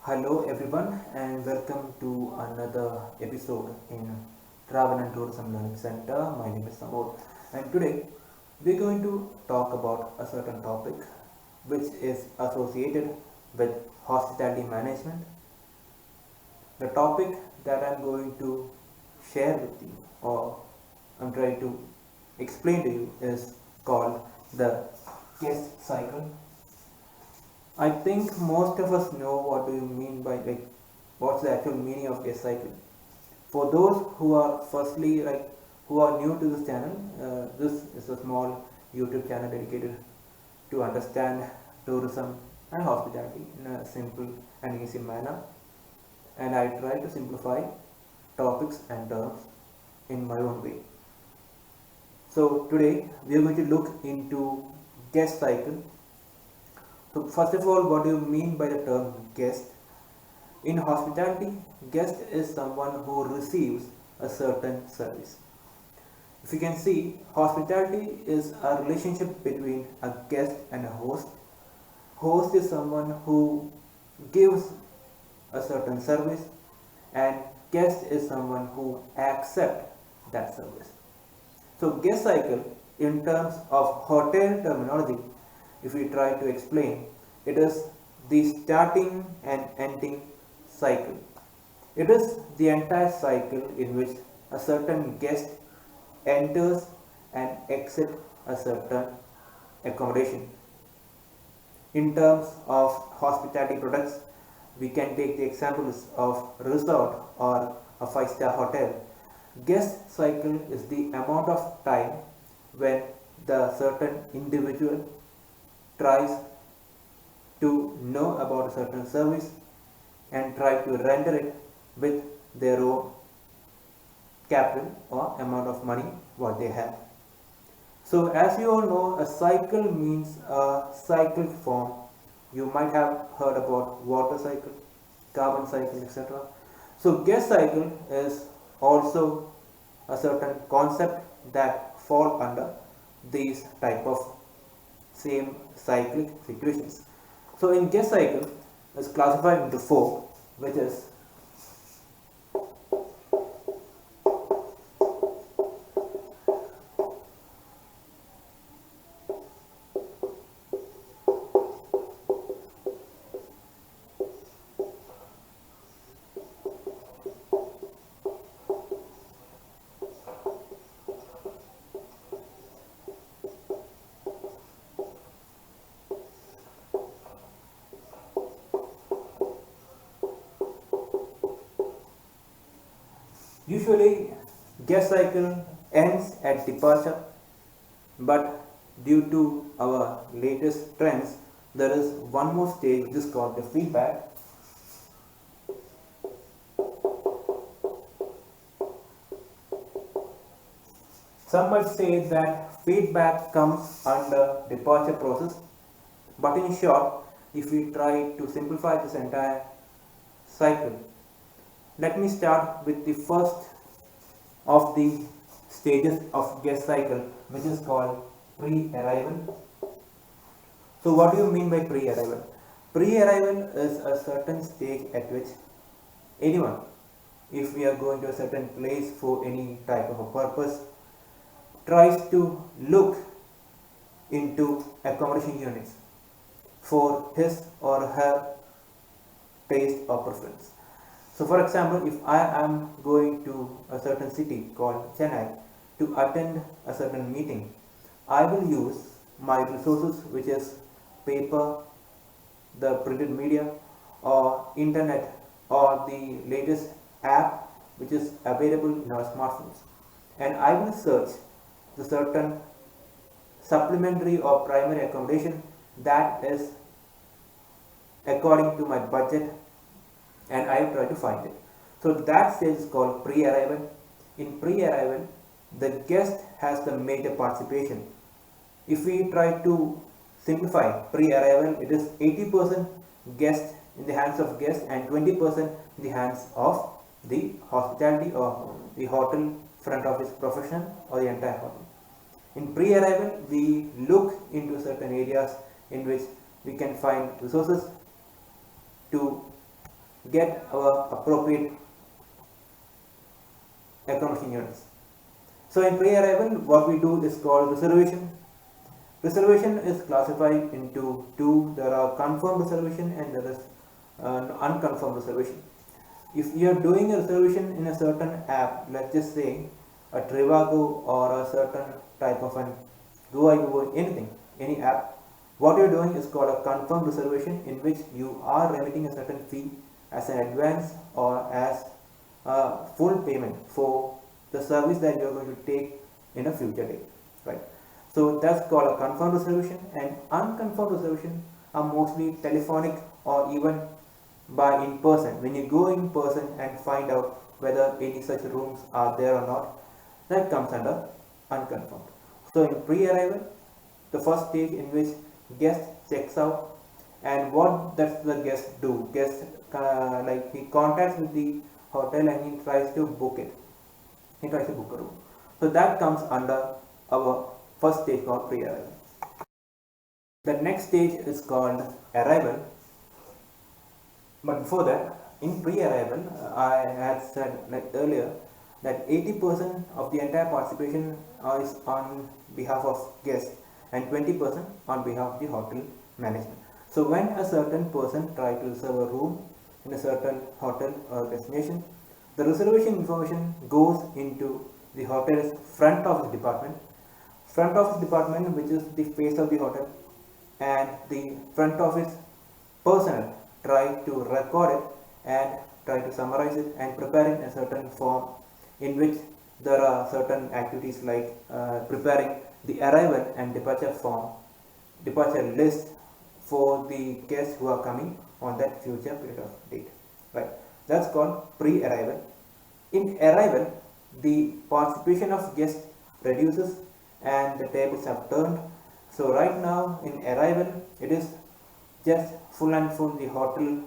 Hello everyone and welcome to another episode in Travel and Tourism Learning Center. My name is Samod and today we're going to talk about a certain topic which is associated with hospitality management. The topic that I'm going to share with you or I'm trying to explain to you is called the guest cycle. I think most of us know what do you mean by what's the actual meaning of guest cycle. For those who are firstly who are new to this channel, this is a small YouTube channel dedicated to understand tourism and hospitality in a simple and easy manner, and I try to simplify topics and terms in my own way. So today we are going to look into guest cycle. So first of all, what do you mean by the term guest? In hospitality, guest is someone who receives a certain service. If you can see, hospitality is a relationship between a guest and a host. Host is someone who gives a certain service, and guest is someone who accepts that service. So guest cycle in terms of hotel terminology, if we try to explain, it is the starting and ending cycle. It is the entire cycle in which a certain guest enters and exits a certain accommodation. In terms of hospitality products, we can take the examples of resort or a five-star hotel. Guest cycle is the amount of time when the certain individual tries to know about a certain service and try to render it with their own capital or amount of money what they have. So as you all know, a cycle means a cyclic form. You might have heard about water cycle, carbon cycle, etc. So guest cycle is also a certain concept that fall under these type of same cyclic situations. So in guest cycle is classified into four, which is usually guest cycle ends at departure, but due to our latest trends, there is one more stage which is called the feedback. Some might say that feedback comes under departure process, but in short, if we try to simplify this entire cycle, let me start with the first of the stages of guest cycle, which is called pre-arrival. So what do you mean by pre-arrival? Pre-arrival is a certain stage at which anyone, if we are going to a certain place for any type of a purpose, tries to look into accommodation units for his or her taste or preference. So for example, if I am going to a certain city called Chennai to attend a certain meeting, I will use my resources, which is paper, the printed media, or internet, or the latest app which is available in our smartphones, and I will search the certain supplementary or primary accommodation that is according to my budget, and I will try to find it. So that stage is called pre-arrival. In pre-arrival, the guest has the major participation. If we try to simplify pre-arrival, it is 80% guest in the hands of guest and 20% in the hands of the hospitality or the hotel front office professional or the entire hotel. In pre-arrival, we look into certain areas in which we can find resources to get our appropriate accommodation units. So in pre-arrival, what we do is called reservation. Reservation is classified into two. There are confirmed reservation and there is unconfirmed reservation. If you are doing a reservation in a certain app, let's just say a Trivago or a certain type of an Go, anything, any app, what you are doing is called a confirmed reservation, in which you are remitting a certain fee as an advance or as a full payment for the service that you are going to take in a future date, right? So that's called a confirmed reservation, and unconfirmed reservation are mostly telephonic or even by in person. When you go in person and find out whether any such rooms are there or not, that comes under unconfirmed. So in pre-arrival, the first stage in which guest checks out, and what does the guest do? Guest like he contacts with the hotel and he tries to book it. He tries to book a room. So that comes under our first stage called pre-arrival. The next stage is called arrival. But before that, in pre-arrival, I had said like earlier that 80% of the entire participation is on behalf of guests and 20% on behalf of the hotel management. So when a certain person tries to reserve a room in a certain hotel or destination, the reservation information goes into the hotel's front office department. Front office department, which is the face of the hotel, and the front office personnel try to record it and try to summarize it and prepare it in a certain form, in which there are certain activities like preparing the arrival and departure form, departure list for the guests who are coming on that future period of date, right? That's called pre-arrival. In arrival, the participation of guests reduces and the tables have turned. So right now in arrival, it is just full and full the hotel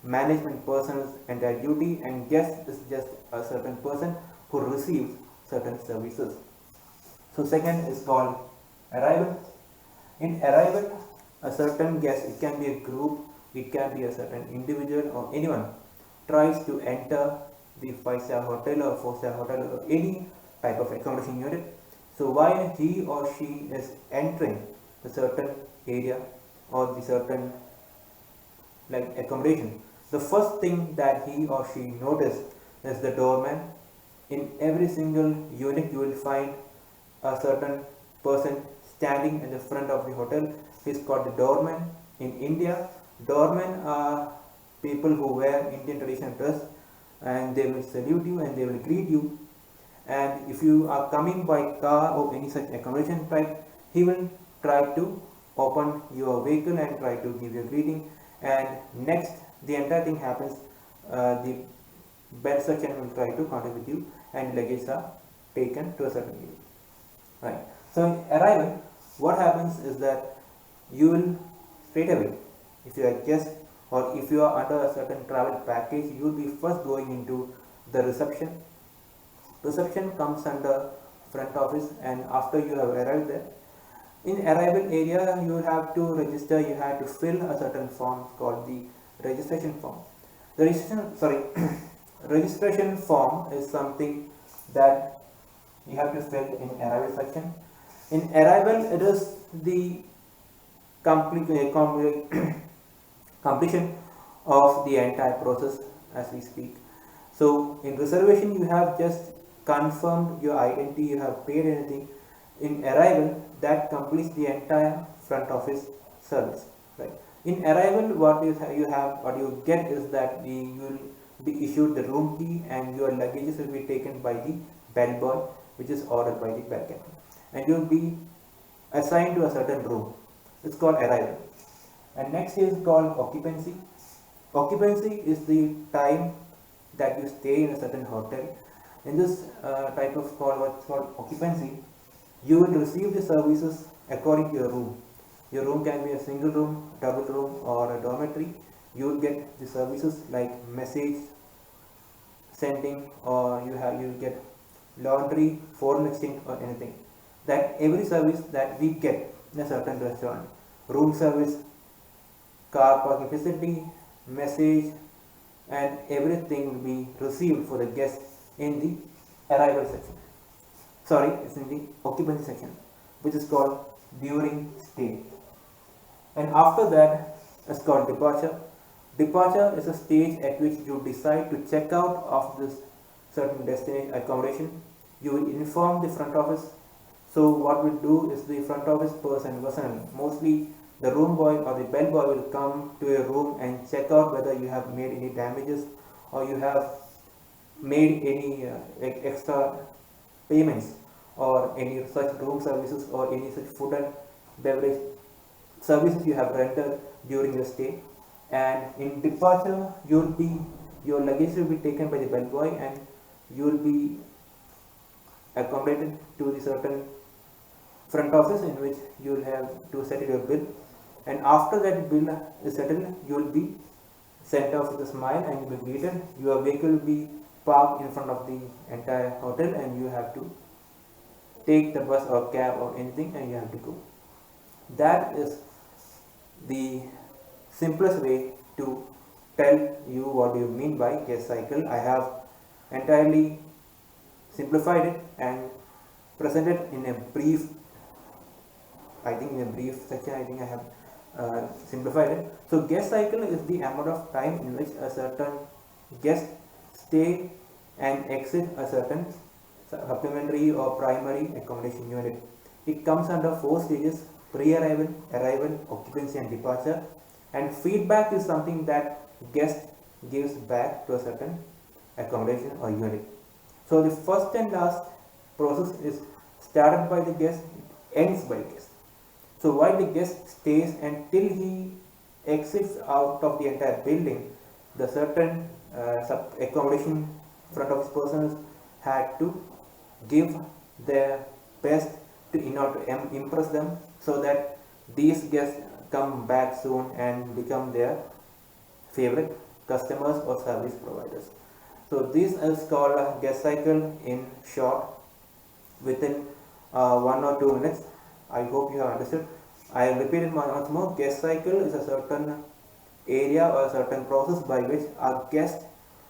management person's entire duty, and guest is just a certain person who receives certain services. So second is called arrival. In arrival, a certain guest, it can be a group, it can be a certain individual or anyone, tries to enter the 5-star hotel or 4-star hotel or any type of accommodation unit. So while he or she is entering the certain area or the certain like accommodation, the first thing that he or she notices is the doorman. In every single unit you will find a certain person standing in the front of the hotel. He is called the doorman. In India, doormen are people who wear Indian traditional dress, and they will salute you and they will greet you. And if you are coming by car or any such accommodation type, he will try to open your vehicle and try to give you a greeting. And next, the entire thing happens, the bed section will try to contact with you and luggage are taken to a certain area, right? So in arrival, what happens is that you will straight away, if you are a guest or if you are under a certain travel package, you will be first going into the reception. Reception comes under front office, and after you have arrived there, in arrival area you have to register, you have to fill a certain form called the registration form. The registration form is something that you have to fill in arrival section. In arrival, it is the completion of the entire process as we speak. So in reservation, you have just confirmed your identity, you have paid anything. In arrival, that completes the entire front office service, right? In arrival, what you get is that you will be issued the room key and your luggages will be taken by the bellboy, which is ordered by the bell captain, and you will be assigned to a certain room. It's called arrival. And next is called occupancy. Occupancy is the time that you stay in a certain hotel. In this type of what's called occupancy, you will receive the services according to your room. Your room can be a single room, double room, or a dormitory. You will get the services like message sending, or you will get laundry, phone exchange, or anything. That every service that we get in a certain restaurant, room service, car parking facility, message, and everything will be received for the guest in the arrival section. Sorry, it's in the occupancy section, which is called during stay. And after that, it's called departure. Departure is a stage at which you decide to check out of this certain destination accommodation. You will inform the front office. So what we'll do is the front office person, mostly the room boy or the bell boy, will come to your room and check out whether you have made any damages or you have made any extra payments or any such room services or any such food and beverage services you have rendered during your stay. And in departure, your luggage will be taken by the bellboy and you will be accommodated to the certain front office in which you will have to settle your bill. And after that bill is settled, you will be sent off with a smile and you will be greeted. Your vehicle will be parked in front of the entire hotel and you have to take the bus or cab or anything and you have to go. That is the simplest way to tell you what you mean by guest cycle. I have entirely simplified it and presented in a brief, in a brief section I have simplified it. So guest cycle is the amount of time in which a certain guest stay and exit a certain supplementary or primary accommodation unit. It comes under 4 stages: pre-arrival, arrival, occupancy and departure. And feedback is something that guest gives back to a certain accommodation or unit. So the first and last process is started by the guest, ends by guest. So while the guest stays until he exits out of the entire building, the certain accommodation front office persons had to give their best in order to impress them, so that these guests come back soon and become their favorite customers or service providers. So this is called a guest cycle in short, within 1 or 2 minutes. I hope you have understood. I will repeat it once more. Guest cycle is a certain area or a certain process by which a guest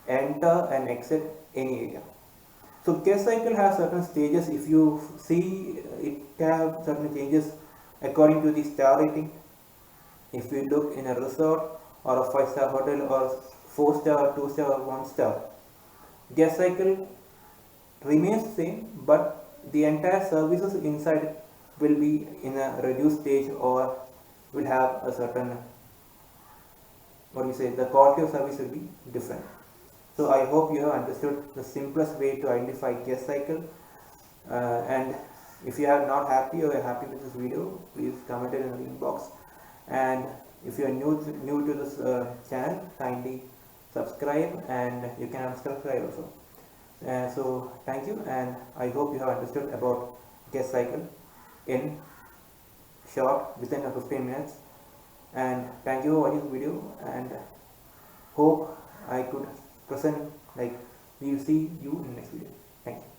enter and exit any area. So guest cycle has certain stages. If you see, it have certain changes according to the star rating. If you look in a resort or a 5-star hotel or 4-star, 2-star or 1-star, guest cycle remains same, but the entire services inside will be in a reduced stage or will have a certain, the quality of service will be different. So I hope you have understood the simplest way to identify guest cycle. And if you are not happy or happy with this video, please comment it in the inbox. And if you are new to this channel, kindly subscribe, and you can unsubscribe also. So thank you, and I hope you have understood about guest cycle in short within 15 minutes. And thank you for watching this video, and hope I could present, we will see you in the next video. Thank you.